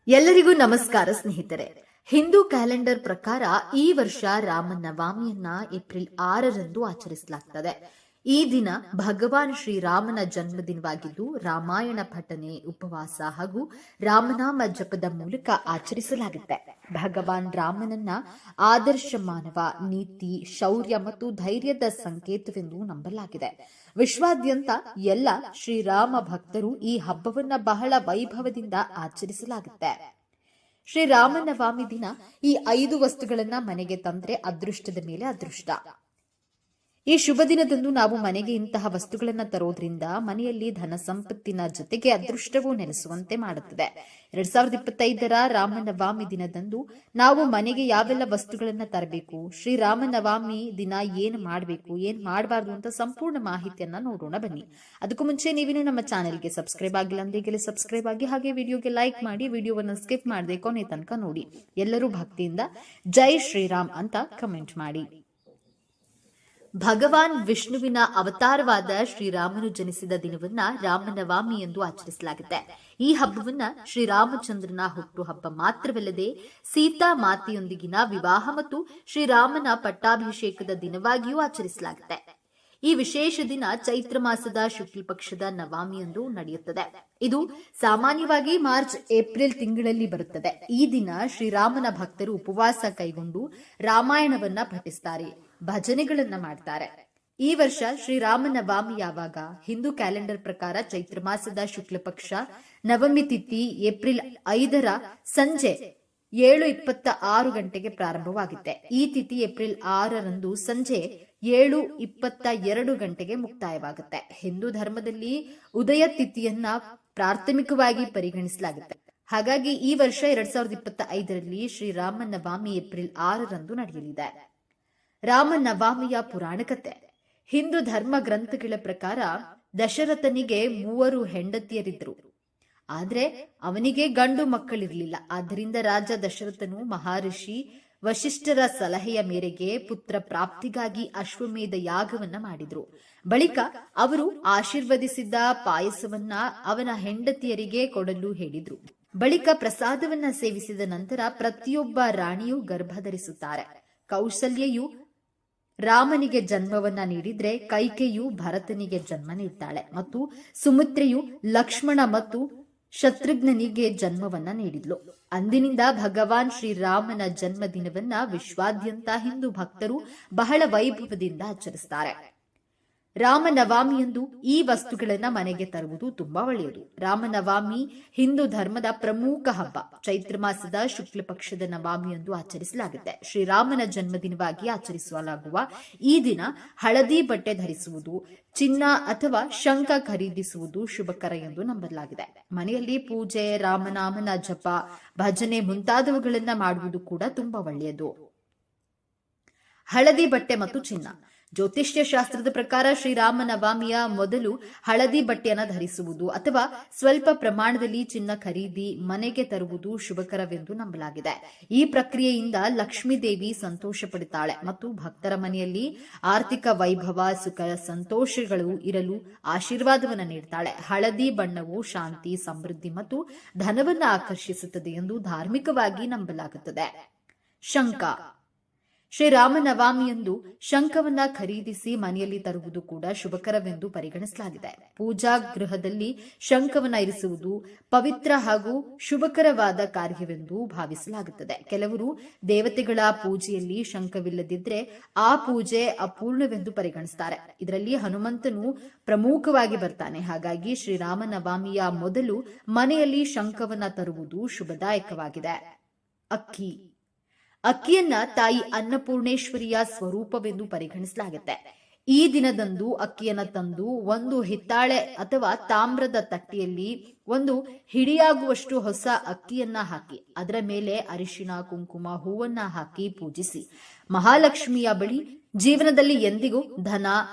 ಎಲ್ಲರಿಗೂ ನಮಸ್ಕಾರ ಸ್ನೇಹಿತರೆ. ಹಿಂದೂ ಕ್ಯಾಲೆಂಡರ್ ಪ್ರಕಾರ ಈ ವರ್ಷ ರಾಮನವಮಿಯನ್ನ ಏಪ್ರಿಲ್ 6ರಂದು ಆಚರಿಸಲಾಗುತ್ತದೆ. ಈ ದಿನ ಭಗವಾನ್ ಶ್ರೀರಾಮನ ಜನ್ಮದಿನವಾಗಿದ್ದು ರಾಮಾಯಣ ಪಠನೆ, ಉಪವಾಸ ಹಾಗೂ ರಾಮನಾಮ ಜಪದ ಮೂಲಕ ಆಚರಿಸಲಾಗುತ್ತೆ. ಭಗವಾನ್ ರಾಮನನ್ನ ಆದರ್ಶ ಮಾನವ, ನೀತಿ, ಶೌರ್ಯ ಮತ್ತು ಧೈರ್ಯದ ಸಂಕೇತವೆಂದು ನಂಬಲಾಗಿದೆ. ವಿಶ್ವಾದ್ಯಂತ ಎಲ್ಲ ಶ್ರೀರಾಮ ಭಕ್ತರು ಈ ಹಬ್ಬವನ್ನ ಬಹಳ ವೈಭವದಿಂದ ಆಚರಿಸಲಾಗುತ್ತೆ. ಶ್ರೀರಾಮನವಮಿ ದಿನ ಈ 5 ವಸ್ತುಗಳನ್ನ ಮನೆಗೆ ತಂದ್ರೆ ಅದೃಷ್ಟದ ಮೇಲೆ ಅದೃಷ್ಟ. ಈ ಶುಭ ದಿನದಂದು ನಾವು ಮನೆಗೆ ಇಂತಹ ವಸ್ತುಗಳನ್ನು ತರೋದ್ರಿಂದ ಮನೆಯಲ್ಲಿ ಧನ ಸಂಪತ್ತಿನ ಜೊತೆಗೆ ಅದೃಷ್ಟವೂ ನೆಲೆಸುವಂತೆ ಮಾಡುತ್ತದೆ. 2025ರ ರಾಮನವಮಿ ದಿನದಂದು ನಾವು ಮನೆಗೆ ಯಾವೆಲ್ಲ ವಸ್ತುಗಳನ್ನ ತರಬೇಕು, ಶ್ರೀರಾಮನವಮಿ ದಿನ ಏನ್ ಮಾಡಬೇಕು, ಏನ್ ಮಾಡಬಾರ್ದು ಅಂತ ಸಂಪೂರ್ಣ ಮಾಹಿತಿಯನ್ನ ನೋಡೋಣ ಬನ್ನಿ. ಅದಕ್ಕೂ ಮುಂಚೆ ನೀವೇನು ನಮ್ಮ ಚಾನೆಲ್ಗೆ ಸಬ್ಸ್ಕ್ರೈಬ್ ಆಗಿಲ್ಲ ಅಂದ್ರೆ ಈಗಲೇ ಸಬ್ಸ್ಕ್ರೈಬ್ ಆಗಿ, ಹಾಗೆ ವಿಡಿಯೋಗೆ ಲೈಕ್ ಮಾಡಿ, ವಿಡಿಯೋವನ್ನು ಸ್ಕಿಪ್ ಮಾಡದೆ ಕೊನೆ ತನಕ ನೋಡಿ. ಎಲ್ಲರೂ ಭಕ್ತಿಯಿಂದ ಜೈ ಶ್ರೀರಾಮ್ ಅಂತ ಕಮೆಂಟ್ ಮಾಡಿ. ಭಗವಾನ್ ವಿಷ್ಣುವಿನ ಅವತಾರವಾದ ಶ್ರೀರಾಮನು ಜನಿಸಿದ ದಿನವನ್ನ ರಾಮನವಮಿ ಎಂದು ಆಚರಿಸಲಾಗುತ್ತೆ. ಈ ಹಬ್ಬವನ್ನ ಶ್ರೀರಾಮಚಂದ್ರನ ಹುಟ್ಟುಹಬ್ಬ ಮಾತ್ರವಲ್ಲದೆ ಸೀತಾ ಮಾತೆಯೊಂದಿಗಿನ ವಿವಾಹ ಮತ್ತು ಶ್ರೀರಾಮನ ಪಟ್ಟಾಭಿಷೇಕದ ದಿನವಾಗಿಯೂ ಆಚರಿಸಲಾಗುತ್ತೆ. ಈ ವಿಶೇಷ ದಿನ ಚೈತ್ರ ಮಾಸದ ಶುಕ್ಲ ಪಕ್ಷದ ನವಮಿಯಂದು ನಡೆಯುತ್ತದೆ. ಇದು ಸಾಮಾನ್ಯವಾಗಿ ಮಾರ್ಚ್ ಏಪ್ರಿಲ್ ತಿಂಗಳಲ್ಲಿ ಬರುತ್ತದೆ. ಈ ದಿನ ಶ್ರೀರಾಮನ ಭಕ್ತರು ಉಪವಾಸ ಕೈಗೊಂಡು ರಾಮಾಯಣವನ್ನ ಪಠಿಸುತ್ತಾರೆ, ಭಜನೆಗಳನ್ನ ಮಾಡ್ತಾರೆ. ಈ ವರ್ಷ ಶ್ರೀರಾಮನವಮಿ ಯಾವಾಗ? ಹಿಂದೂ ಕ್ಯಾಲೆಂಡರ್ ಪ್ರಕಾರ ಚೈತ್ರ ಮಾಸದ ಶುಕ್ಲ ಪಕ್ಷ ನವಮಿ ತಿಥಿ ಏಪ್ರಿಲ್ 5ರ ಸಂಜೆ 7:26 ಗಂಟೆಗೆ ಪ್ರಾರಂಭವಾಗುತ್ತೆ. ಈ ತಿಥಿ ಏಪ್ರಿಲ್ 6ರಂದು ಸಂಜೆ 7:22 ಗಂಟೆಗೆ ಮುಕ್ತಾಯವಾಗುತ್ತೆ. ಹಿಂದೂ ಧರ್ಮದಲ್ಲಿ ಉದಯ ತಿಥಿಯನ್ನ ಪ್ರಾಥಮಿಕವಾಗಿ ಪರಿಗಣಿಸಲಾಗುತ್ತೆ. ಹಾಗಾಗಿ ಈ ವರ್ಷ 2025ರಲ್ಲಿ ಶ್ರೀರಾಮನವಮಿ ಏಪ್ರಿಲ್ 6ರಂದು ನಡೆಯಲಿದೆ. ರಾಮನವಮಿಯ ಪುರಾಣ ಕಥೆ. ಹಿಂದೂ ಧರ್ಮ ಗ್ರಂಥಗಳ ಪ್ರಕಾರ ದಶರಥನಿಗೆ 3 ಹೆಂಡತಿಯರಿದ್ರು. ಆದ್ರೆ ಅವನಿಗೆ ಗಂಡು ಮಕ್ಕಳಿರಲಿಲ್ಲ. ಆದ್ದರಿಂದ ರಾಜ ದಶರಥನು ಮಹರ್ಷಿ ವಶಿಷ್ಠರ ಸಲಹೆಯ ಮೇರೆಗೆ ಪುತ್ರ ಪ್ರಾಪ್ತಿಗಾಗಿ ಅಶ್ವಮೇಧ ಯಾಗವನ್ನ ಮಾಡಿದ್ರು. ಬಳಿಕ ಅವರು ಆಶೀರ್ವದಿಸಿದ್ದ ಪಾಯಸವನ್ನ ಅವನ ಹೆಂಡತಿಯರಿಗೆ ಕೊಡಲು ಹೇಳಿದ್ರು. ಬಳಿಕ ಪ್ರಸಾದವನ್ನ ಸೇವಿಸಿದ ನಂತರ ಪ್ರತಿಯೊಬ್ಬ ರಾಣಿಯೂ ಗರ್ಭಧರಿಸುತ್ತಾರೆ. ಕೌಸಲ್ಯೆಯು ರಾಮನಿಗೆ ಜನ್ಮವನ್ನ ನೀಡಿದ್ರೆ ಕೈಕೆಯು ಭರತನಿಗೆ ಜನ್ಮ ನೀಡ್ತಾಳೆ ಮತ್ತು ಸುಮಿತ್ರೆಯು ಲಕ್ಷ್ಮಣ ಮತ್ತು ಶತ್ರುಘ್ನನಿಗೆ ಜನ್ಮವನ್ನ ನೀಡಿದ್ಲು. ಅಂದಿನಿಂದ ಭಗವಾನ್ ಶ್ರೀರಾಮನ ಜನ್ಮ ದಿನವನ್ನ ವಿಶ್ವಾದ್ಯಂತ ಹಿಂದೂ ಭಕ್ತರು ಬಹಳ ವೈಭವದಿಂದ ಆಚರಿಸುತ್ತಾರೆ. ರಾಮನವಮಿಯಂದು ಈ ವಸ್ತುಗಳನ್ನ ಮನೆಗೆ ತರುವುದು ತುಂಬಾ ಒಳ್ಳೆಯದು. ರಾಮನವಮಿ ಹಿಂದೂ ಧರ್ಮದ ಪ್ರಮುಖ ಹಬ್ಬ. ಚೈತ್ರ ಮಾಸದ ಶುಕ್ಲ ಪಕ್ಷದ ನವಮಿಯಂದು ಆಚರಿಸಲಾಗುತ್ತೆ. ಶ್ರೀರಾಮನ ಜನ್ಮದಿನವಾಗಿ ಆಚರಿಸಲಾಗುವ ಈ ದಿನ ಹಳದಿ ಬಟ್ಟೆ ಧರಿಸುವುದು, ಚಿನ್ನ ಅಥವಾ ಶಂಖ ಖರೀದಿಸುವುದು ಶುಭಕರ ಎಂದು ನಂಬಲಾಗಿದೆ. ಮನೆಯಲ್ಲಿ ಪೂಜೆ, ರಾಮನಾಮನ ಜಪ, ಭಜನೆ ಮುಂತಾದವುಗಳನ್ನ ಮಾಡುವುದು ಕೂಡ ತುಂಬಾ ಒಳ್ಳೆಯದು. ಹಳದಿ ಬಟ್ಟೆ ಮತ್ತು ಚಿನ್ನ. ಜ್ಯೋತಿಷ್ಯ ಶಾಸ್ತ್ರದ ಪ್ರಕಾರ ಶ್ರೀರಾಮನವಮಿಯ ಮೊದಲು ಹಳದಿ ಬಟ್ಟೆಯನ್ನು ಧರಿಸುವುದು ಅಥವಾ ಸ್ವಲ್ಪ ಪ್ರಮಾಣದಲ್ಲಿ ಚಿನ್ನ ಖರೀದಿ ಮನೆಗೆ ತರುವುದು ಶುಭಕರವೆಂದು ನಂಬಲಾಗಿದೆ. ಈ ಪ್ರಕ್ರಿಯೆಯಿಂದ ಲಕ್ಷ್ಮೀ ದೇವಿ ಸಂತೋಷ ಪಡುತ್ತಾಳೆ ಮತ್ತು ಭಕ್ತರ ಮನೆಯಲ್ಲಿ ಆರ್ಥಿಕ ವೈಭವ, ಸುಖ, ಸಂತೋಷಗಳು ಇರಲು ಆಶೀರ್ವಾದವನ್ನು ನೀಡುತ್ತಾಳೆ. ಹಳದಿ ಬಣ್ಣವು ಶಾಂತಿ, ಸಮೃದ್ಧಿ ಮತ್ತು ಧನವನ್ನು ಆಕರ್ಷಿಸುತ್ತದೆ ಎಂದು ಧಾರ್ಮಿಕವಾಗಿ ನಂಬಲಾಗುತ್ತದೆ. ಶಂಖ. ಶ್ರೀರಾಮನವಮಿಯಂದು ಶಂಖವನ್ನ ಖರೀದಿಸಿ ಮನೆಯಲ್ಲಿ ತರುವುದು ಕೂಡ ಶುಭಕರವೆಂದು ಪರಿಗಣಿಸಲಾಗಿದೆ. ಪೂಜಾ ಗೃಹದಲ್ಲಿ ಶಂಖವನ್ನ ಇರಿಸುವುದು ಪವಿತ್ರ ಹಾಗೂ ಶುಭಕರವಾದ ಕಾರ್ಯವೆಂದು ಭಾವಿಸಲಾಗುತ್ತದೆ. ಕೆಲವರು ದೇವತೆಗಳ ಪೂಜೆಯಲ್ಲಿ ಶಂಖವಿಲ್ಲದಿದ್ದರೆ ಆ ಪೂಜೆ ಅಪೂರ್ಣವೆಂದು ಪರಿಗಣಿಸುತ್ತಾರೆ. ಇದರಲ್ಲಿ ಹನುಮಂತನು ಪ್ರಮುಖವಾಗಿ ಬರ್ತಾನೆ. ಹಾಗಾಗಿ ಶ್ರೀರಾಮನವಮಿಯ ಮೊದಲು ಮನೆಯಲ್ಲಿ ಶಂಖವನ್ನ ತರುವುದು ಶುಭದಾಯಕವಾಗಿದೆ. ಅಕ್ಕಿ. ಅಕ್ಕಿಯನ್ನ ತಾಯಿ ಅನ್ನಪೂರ್ಣೇಶ್ವರಿಯ ಸ್ವರೂಪವೆಂದು ಪರಿಗಣಿಸಲಾಗುತ್ತೆ. ಈ ದಿನದಂದು ಅಕ್ಕಿಯನ್ನ ತಂದು ಒಂದು ಹಿತ್ತಾಳೆ ಅಥವಾ ತಾಮ್ರದ ತಟ್ಟೆಯಲ್ಲಿ ಒಂದು ಹಿಡಿಯಾಗುವಷ್ಟು ಹೊಸ ಅಕ್ಕಿಯನ್ನ ಹಾಕಿ ಅದರ ಮೇಲೆ ಅರಿಶಿಣ, ಕುಂಕುಮ, ಹೂವನ್ನ ಹಾಕಿ ಪೂಜಿಸಿ ಮಹಾಲಕ್ಷ್ಮಿಯ ಬಳಿ ಜೀವನದಲ್ಲಿ ಎಂದಿಗೂ ಧನ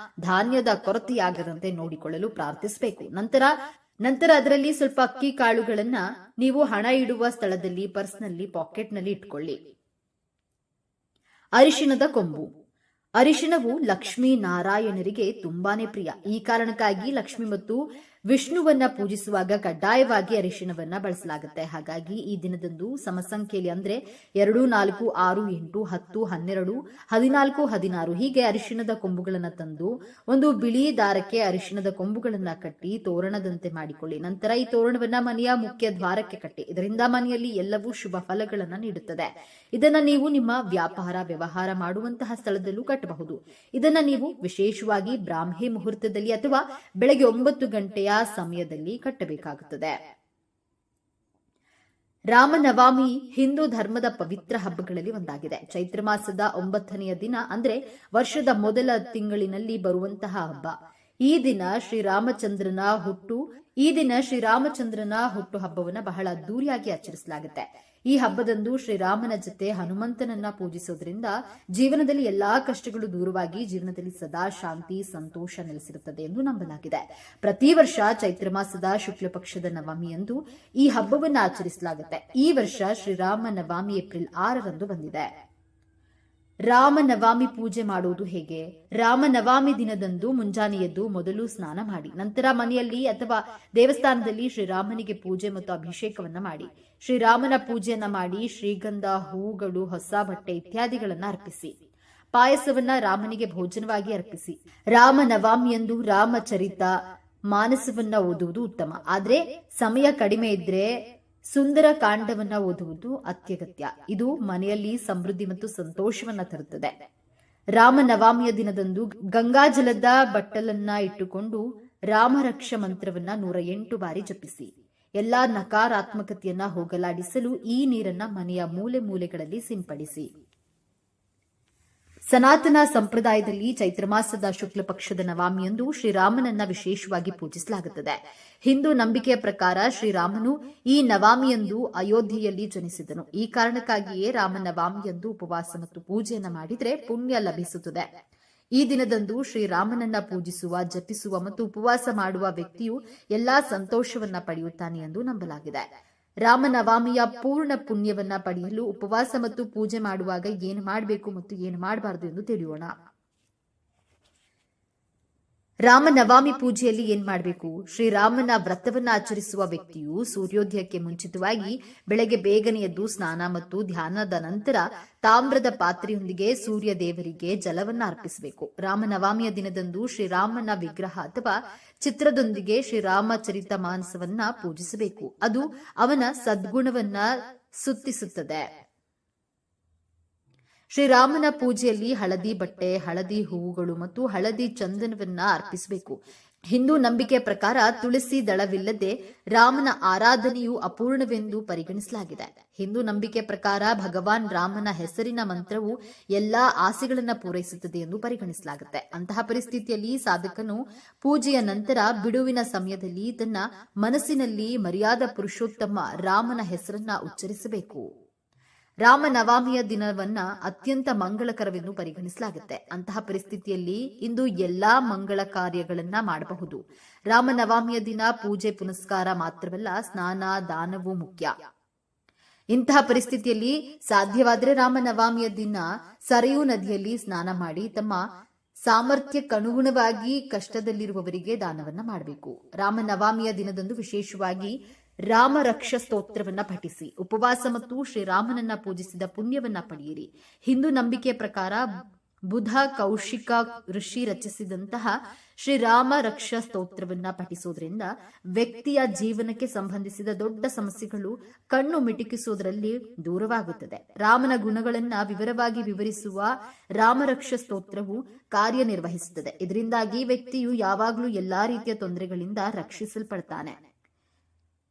ಧಾನ್ಯದ ಕೊರತೆಯಾಗದಂತೆ ನೋಡಿಕೊಳ್ಳಲು ಪ್ರಾರ್ಥಿಸಬೇಕು. ನಂತರ ಅದರಲ್ಲಿ ಸ್ವಲ್ಪ ಅಕ್ಕಿ ಕಾಳುಗಳನ್ನ ನೀವು ಹಣ ಇಡುವ ಸ್ಥಳದಲ್ಲಿ, ಪರ್ಸ್ನಲ್ಲಿ, ಪಾಕೆಟ್ನಲ್ಲಿ ಇಟ್ಕೊಳ್ಳಿ. ಅರಿಶಿಣದ ಕೊಂಬು. ಅರಿಶಿಣವು ಲಕ್ಷ್ಮೀ ನಾರಾಯಣರಿಗೆ ತುಂಬಾನೇ ಪ್ರಿಯ. ಈ ಕಾರಣಕ್ಕಾಗಿ ಲಕ್ಷ್ಮಿ ಮತ್ತು ವಿಷ್ಣುವನ್ನ ಪೂಜಿಸುವಾಗ ಕಡ್ಡಾಯವಾಗಿ ಅರಿಶಿಣವನ್ನ ಬಳಸಲಾಗುತ್ತೆ. ಹಾಗಾಗಿ ಈ ದಿನದಂದು ಸಮಸಂಖ್ಯೆಯಲ್ಲಿ ಅಂದ್ರೆ 2, 4, 6, 8, 10, 12, 14, 16 ಹೀಗೆ ಅರಿಶಿಣದ ಕೊಂಬುಗಳನ್ನ ತಂದು ಒಂದು ಬಿಳಿ ದಾರಕ್ಕೆ ಅರಿಶಿಣದ ಕೊಂಬುಗಳನ್ನ ಕಟ್ಟಿ ತೋರಣದಂತೆ ಮಾಡಿಕೊಳ್ಳಿ. ನಂತರ ಈ ತೋರಣವನ್ನ ಮನೆಯ ಮುಖ್ಯ ದ್ವಾರಕ್ಕೆ ಕಟ್ಟಿ. ಇದರಿಂದ ಮನೆಯಲ್ಲಿ ಎಲ್ಲವೂ ಶುಭ ಫಲಗಳನ್ನ ನೀಡುತ್ತದೆ. ಇದನ್ನ ನೀವು ನಿಮ್ಮ ವ್ಯಾಪಾರ ವ್ಯವಹಾರ ಮಾಡುವಂತಹ ಸ್ಥಳದಲ್ಲೂ ಕಟ್ಟಬಹುದು. ಇದನ್ನ ನೀವು ವಿಶೇಷವಾಗಿ ಬ್ರಾಹ್ಮಿ ಮುಹೂರ್ತದಲ್ಲಿ ಅಥವಾ ಬೆಳಗ್ಗೆ 9 ಗಂಟೆಯ ಸಮಯದಲ್ಲಿ ಕಟ್ಟಬೇಕಾಗುತ್ತದೆ. ರಾಮನವಮಿ ಹಿಂದೂ ಧರ್ಮದ ಪವಿತ್ರ ಹಬ್ಬಗಳಲ್ಲಿ ಒಂದಾಗಿದೆ. ಚೈತ್ರ ಮಾಸದ 9ನೆಯ ದಿನ ಅಂದ್ರೆ ವರ್ಷದ ಮೊದಲ ತಿಂಗಳಿನಲ್ಲಿ ಬರುವಂತಹ ಹಬ್ಬ. ಈ ದಿನ ಶ್ರೀರಾಮಚಂದ್ರನ ಹುಟ್ಟು ಹಬ್ಬವನ್ನು ಬಹಳ ಅದ್ದೂರಿಯಾಗಿ ಆಚರಿಸಲಾಗುತ್ತೆ. ಈ ಹಬ್ಬದಂದು ಶ್ರೀರಾಮನ ಜೊತೆ ಹನುಮಂತನನ್ನ ಪೂಜಿಸೋದ್ರಿಂದ ಜೀವನದಲ್ಲಿ ಎಲ್ಲಾ ಕಷ್ಟಗಳು ದೂರವಾಗಿ ಜೀವನದಲ್ಲಿ ಸದಾ ಶಾಂತಿ ಸಂತೋಷ ನೆಲೆಸಿರುತ್ತದೆ ಎಂದು ನಂಬಲಾಗಿದೆ. ಪ್ರತಿ ವರ್ಷ ಚೈತ್ರ ಮಾಸದ ಶುಕ್ಲ ಪಕ್ಷದ ನವಮಿಯಂದು ಈ ಹಬ್ಬವನ್ನು ಆಚರಿಸಲಾಗುತ್ತೆ. ಈ ವರ್ಷ ಶ್ರೀರಾಮ ನವಮಿ ಏಪ್ರಿಲ್ 6ರಂದು ಬಂದಿದೆ. ರಾಮನವಮಿ ಪೂಜೆ ಮಾಡುವುದು ಹೇಗೆ? ರಾಮನವಮಿ ದಿನದಂದು ಮುಂಜಾನೆ ಎದ್ದು ಮೊದಲು ಸ್ನಾನ ಮಾಡಿ, ನಂತರ ಮನೆಯಲ್ಲಿ ಅಥವಾ ದೇವಸ್ಥಾನದಲ್ಲಿ ಶ್ರೀರಾಮನಿಗೆ ಪೂಜೆ ಮತ್ತು ಅಭಿಷೇಕವನ್ನ ಮಾಡಿ, ಶ್ರೀರಾಮನ ಪೂಜೆಯನ್ನ ಮಾಡಿ ಶ್ರೀಗಂಧ, ಹೂಗಳು, ಹೊಸ ಬಟ್ಟೆ ಇತ್ಯಾದಿಗಳನ್ನ ಅರ್ಪಿಸಿ. ಪಾಯಸವನ್ನ ರಾಮನಿಗೆ ಭೋಜನವಾಗಿ ಅರ್ಪಿಸಿ. ರಾಮನವಮಿಯಂದು ರಾಮಚರಿತ ಮಾನಸವನ್ನ ಓದುವುದು ಉತ್ತಮ. ಆದ್ರೆ ಸಮಯ ಕಡಿಮೆ ಇದ್ರೆ ಸುಂದರ ಕಾಂಡವನ್ನ ಓದುವುದು ಅತ್ಯಗತ್ಯ. ಇದು ಮನೆಯಲ್ಲಿ ಸಮೃದ್ಧಿ ಮತ್ತು ಸಂತೋಷವನ್ನ ತರುತ್ತದೆ. ರಾಮನವಮಿಯ ದಿನದಂದು ಗಂಗಾಜಲದ ಬಟ್ಟಲನ್ನ ಇಟ್ಟುಕೊಂಡು ರಾಮರಕ್ಷ ಮಂತ್ರವನ್ನ 108 ಬಾರಿ ಜಪಿಸಿ. ಎಲ್ಲಾ ನಕಾರಾತ್ಮಕತೆಯನ್ನ ಹೋಗಲಾಡಿಸಲು ಈ ನೀರನ್ನ ಮನೆಯ ಮೂಲೆ ಮೂಲೆಗಳಲ್ಲಿ ಸಿಂಪಡಿಸಿ. ಸನಾತನ ಸಂಪ್ರದಾಯದಲ್ಲಿ ಚೈತ್ರ ಮಾಸದ ಶುಕ್ಲ ಪಕ್ಷದ ನವಮಿಯಂದು ಶ್ರೀರಾಮನನ್ನ ವಿಶೇಷವಾಗಿ ಪೂಜಿಸಲಾಗುತ್ತದೆ. ಹಿಂದೂ ನಂಬಿಕೆಯ ಪ್ರಕಾರ ಶ್ರೀರಾಮನು ಈ ನವಮಿಯಂದು ಅಯೋಧ್ಯೆಯಲ್ಲಿ ಜನಿಸಿದನು. ಈ ಕಾರಣಕ್ಕಾಗಿಯೇ ರಾಮನವಮಿಯಂದು ಉಪವಾಸ ಮತ್ತು ಪೂಜೆಯನ್ನ ಮಾಡಿದರೆ ಪುಣ್ಯ ಲಭಿಸುತ್ತದೆ. ಈ ದಿನದಂದು ಶ್ರೀರಾಮನನ್ನ ಪೂಜಿಸುವ, ಜಪಿಸುವ ಮತ್ತು ಉಪವಾಸ ಮಾಡುವ ವ್ಯಕ್ತಿಯು ಎಲ್ಲಾ ಸಂತೋಷವನ್ನ ಪಡೆಯುತ್ತಾನೆ ಎಂದು ನಂಬಲಾಗಿದೆ. ರಾಮನವಮಿಯ ಪೂರ್ಣ ಪುಣ್ಯವನ್ನ ಪಡೆಯಲು ಉಪವಾಸ ಮತ್ತು ಪೂಜೆ ಮಾಡುವಾಗ ಏನು ಮಾಡಬೇಕು ಮತ್ತು ಏನು ಮಾಡಬಾರದು ಎಂದು ತಿಳಿಯೋಣ. ರಾಮನವಮಿ ಪೂಜೆಯಲ್ಲಿ ಏನ್ ಮಾಡಬೇಕು? ಶ್ರೀರಾಮನ ವ್ರತವನ್ನ ಆಚರಿಸುವ ವ್ಯಕ್ತಿಯು ಸೂರ್ಯೋದಯಕ್ಕೆ ಮುಂಚಿತವಾಗಿ ಬೆಳಗ್ಗೆ ಬೇಗನೆ ಎದ್ದು ಸ್ನಾನ ಮತ್ತು ಧ್ಯಾನದ ನಂತರ ತಾಮ್ರದ ಪಾತ್ರೆಯೊಂದಿಗೆ ಸೂರ್ಯ ದೇವರಿಗೆ ಜಲವನ್ನ ಅರ್ಪಿಸಬೇಕು. ರಾಮನವಮಿಯ ದಿನದಂದು ಶ್ರೀರಾಮನ ವಿಗ್ರಹ ಅಥವಾ ಚಿತ್ರದೊಂದಿಗೆ ಶ್ರೀರಾಮಚರಿತ ಮಾನಸವನ್ನ ಪೂಜಿಸಬೇಕು. ಅದು ಅವನ ಸದ್ಗುಣವನ್ನ ಸ್ತುತಿಸುತ್ತದೆ. ಶ್ರೀರಾಮನ ಪೂಜೆಯಲ್ಲಿ ಹಳದಿ ಬಟ್ಟೆ, ಹಳದಿ ಹೂವುಗಳು ಮತ್ತು ಹಳದಿ ಚಂದನವನ್ನ ಅರ್ಪಿಸಬೇಕು. ಹಿಂದೂ ನಂಬಿಕೆಯ ಪ್ರಕಾರ ತುಳಸಿ ದಳವಿಲ್ಲದೆ ರಾಮನ ಆರಾಧನೆಯು ಅಪೂರ್ಣವೆಂದು ಪರಿಗಣಿಸಲಾಗಿದೆ. ಹಿಂದೂ ನಂಬಿಕೆ ಪ್ರಕಾರ ಭಗವಾನ್ ರಾಮನ ಹೆಸರಿನ ಮಂತ್ರವು ಎಲ್ಲಾ ಆಸೆಗಳನ್ನ ಪೂರೈಸುತ್ತದೆ ಎಂದು ಪರಿಗಣಿಸಲಾಗುತ್ತೆ. ಅಂತಹ ಪರಿಸ್ಥಿತಿಯಲ್ಲಿ ಸಾಧಕನು ಪೂಜೆಯ ನಂತರ ಬಿಡುವಿನ ಸಮಯದಲ್ಲಿ ತನ್ನ ಮನಸ್ಸಿನಲ್ಲಿ ಮರ್ಯಾದ ಪುರುಷೋತ್ತಮ ರಾಮನ ಹೆಸರನ್ನ ಉಚ್ಚರಿಸಬೇಕು. ರಾಮನವಮಿಯ ದಿನವನ್ನ ಅತ್ಯಂತ ಮಂಗಳಕರವೆಂದು ಪರಿಗಣಿಸಲಾಗುತ್ತೆ. ಅಂತಹ ಪರಿಸ್ಥಿತಿಯಲ್ಲಿ ಇಂದು ಎಲ್ಲಾ ಮಂಗಳ ಕಾರ್ಯಗಳನ್ನ ಮಾಡಬಹುದು. ರಾಮನವಮಿಯ ದಿನ ಪೂಜೆ ಪುನಸ್ಕಾರ ಮಾತ್ರವಲ್ಲ, ಸ್ನಾನ ದಾನವೂ ಮುಖ್ಯ. ಇಂತಹ ಪರಿಸ್ಥಿತಿಯಲ್ಲಿ ಸಾಧ್ಯವಾದರೆ ರಾಮನವಮಿಯ ದಿನ ಸರಯೂ ನದಿಯಲ್ಲಿ ಸ್ನಾನ ಮಾಡಿ ತಮ್ಮ ಸಾಮರ್ಥ್ಯಕ್ಕನುಗುಣವಾಗಿ ಕಷ್ಟದಲ್ಲಿರುವವರಿಗೆ ದಾನವನ್ನ ಮಾಡಬೇಕು. ರಾಮನವಮಿಯ ದಿನದಂದು ವಿಶೇಷವಾಗಿ ರಾಮರಕ್ಷ ಸ್ತೋತ್ರವನ್ನ ಪಠಿಸಿ ಉಪವಾಸ ಮತ್ತು ಶ್ರೀರಾಮನನ್ನ ಪೂಜಿಸಿದ ಪುಣ್ಯವನ್ನ ಪಡೆಯಿರಿ. ಹಿಂದೂ ನಂಬಿಕೆಯ ಪ್ರಕಾರ ಬುಧ ಕೌಶಿಕ ಋಷಿ ರಚಿಸಿದಂತಹ ಶ್ರೀರಾಮ ರಕ್ಷ ಸ್ತೋತ್ರವನ್ನ ಪಠಿಸೋದ್ರಿಂದ ವ್ಯಕ್ತಿಯ ಜೀವನಕ್ಕೆ ಸಂಬಂಧಿಸಿದ ದೊಡ್ಡ ಸಮಸ್ಯೆಗಳು ಕಣ್ಣು ಮಿಟುಕಿಸುವುದರಲ್ಲಿ ದೂರವಾಗುತ್ತದೆ. ರಾಮನ ಗುಣಗಳನ್ನ ವಿವರವಾಗಿ ವಿವರಿಸುವ ರಾಮರಕ್ಷ ಸ್ತೋತ್ರವು ಕಾರ್ಯನಿರ್ವಹಿಸುತ್ತದೆ. ಇದರಿಂದಾಗಿ ವ್ಯಕ್ತಿಯು ಯಾವಾಗಲೂ ಎಲ್ಲಾ ರೀತಿಯ ತೊಂದರೆಗಳಿಂದ ರಕ್ಷಿಸಲ್ಪಡ್ತಾನೆ.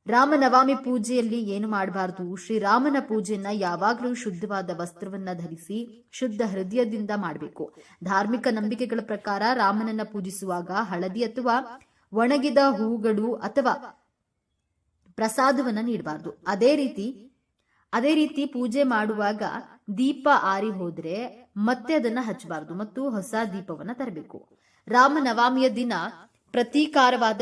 ರಾಮನವಮಿ ಪೂಜೆಯಲ್ಲಿ ಏನು ಮಾಡಬಾರದು? ಶ್ರೀರಾಮನ ಪೂಜೆಯನ್ನ ಯಾವಾಗಲೂ ಶುದ್ಧವಾದ ವಸ್ತ್ರವನ್ನ ಧರಿಸಿ ಶುದ್ಧ ಹೃದಯದಿಂದ ಮಾಡಬೇಕು. ಧಾರ್ಮಿಕ ನಂಬಿಕೆಗಳ ಪ್ರಕಾರ ರಾಮನನ್ನ ಪೂಜಿಸುವಾಗ ಹಳದಿ ಅಥವಾ ಒಣಗಿದ ಹೂಗಳು ಅಥವಾ ಪ್ರಸಾದವನ್ನ ನೀಡಬಾರದು. ಅದೇ ರೀತಿ ಪೂಜೆ ಮಾಡುವಾಗ ದೀಪ ಆರಿ ಹೋದ್ರೆ ಮತ್ತೆ ಅದನ್ನ ಹಚ್ಚಬಾರದು ಮತ್ತು ಹೊಸ ದೀಪವನ್ನ ತರಬೇಕು. ರಾಮನವಮಿಯ ದಿನ ಪ್ರತೀಕಾರವಾದ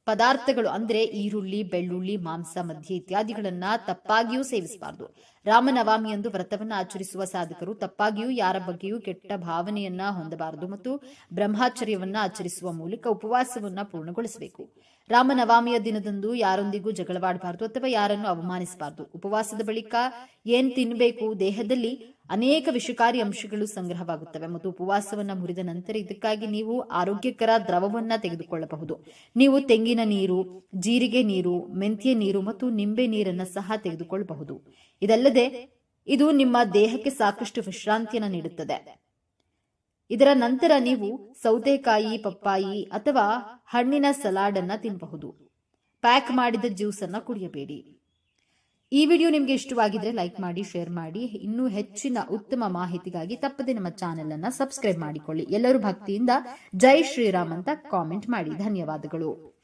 ಪದಾರ್ಥಗಳು ಅಂದ್ರೆ ಈರುಳ್ಳಿ, ಬೆಳ್ಳುಳ್ಳಿ, ಮಾಂಸ, ಮದ್ಯ ಇತ್ಯಾದಿಗಳನ್ನ ತಪ್ಪಾಗಿಯೂ ಸೇವಿಸಬಾರದು. ರಾಮನವಮಿಯಂದು ವ್ರತವನ್ನ ಆಚರಿಸುವ ಸಾಧಕರು ತಪ್ಪಾಗಿಯೂ ಯಾರ ಬಗ್ಗೆಯೂ ಕೆಟ್ಟ ಭಾವನೆಯನ್ನ ಹೊಂದಬಾರದು ಮತ್ತು ಬ್ರಹ್ಮಚರ್ಯವನ್ನ ಆಚರಿಸುವ ಮೂಲಕ ಉಪವಾಸವನ್ನ ಪೂರ್ಣಗೊಳಿಸಬೇಕು. ರಾಮನವಮಿಯ ದಿನದಂದು ಯಾರೊಂದಿಗೂ ಜಗಳವಾಡಬಾರದು ಅಥವಾ ಯಾರನ್ನು ಅವಮಾನಿಸಬಾರದು. ಉಪವಾಸದ ಬಳಿಕ ಏನ್ ತಿನ್ನಬೇಕು, ದೇಹದಲ್ಲಿ ಅನೇಕ ವಿಷಕಾರಿ ಅಂಶಗಳು ಸಂಗ್ರಹವಾಗುತ್ತವೆ ಮತ್ತು ಉಪವಾಸವನ್ನ ಮುರಿದ ನಂತರ ಇದಕ್ಕಾಗಿ ನೀವು ಆರೋಗ್ಯಕರ ದ್ರವವನ್ನ ತೆಗೆದುಕೊಳ್ಳಬಹುದು. ನೀವು ತೆಂಗಿನ ನೀರು, ಜೀರಿಗೆ ನೀರು, ಮೆಂತ್ಯ ನೀರು ಮತ್ತು ನಿಂಬೆ ನೀರನ್ನ ಸಹ ತೆಗೆದುಕೊಳ್ಳಬಹುದು. ಇದಲ್ಲದೆ ಇದು ನಿಮ್ಮ ದೇಹಕ್ಕೆ ಸಾಕಷ್ಟು ವಿಶ್ರಾಂತಿಯನ್ನು ನೀಡುತ್ತದೆ. ಇದರ ನಂತರ ನೀವು ಸೌತೆಕಾಯಿ, ಪಪ್ಪಾಯಿ ಅಥವಾ ಹಣ್ಣಿನ ಸಲಾಡ್ ಅನ್ನ ತಿನ್ನಬಹುದು. ಪ್ಯಾಕ್ ಮಾಡಿದ ಜ್ಯೂಸ್ ಅನ್ನ ಕುಡಿಯಬೇಡಿ. ಈ ವಿಡಿಯೋ ನಿಮಗೆ ಇಷ್ಟವಾಗಿದ್ರೆ ಲೈಕ್ ಮಾಡಿ, ಶೇರ್ ಮಾಡಿ. ಇನ್ನೂ ಹೆಚ್ಚಿನ ಉತ್ತಮ ಮಾಹಿತಿಗಾಗಿ ತಪ್ಪದೆ ನಮ್ಮ ಚಾನೆಲ್ ಅನ್ನ ಸಬ್ಸ್ಕ್ರೈಬ್ ಮಾಡಿಕೊಳ್ಳಿ. ಎಲ್ಲರೂ ಭಕ್ತಿಯಿಂದ ಜೈ ಶ್ರೀರಾಮ್ ಅಂತ ಕಾಮೆಂಟ್ ಮಾಡಿ. ಧನ್ಯವಾದಗಳು.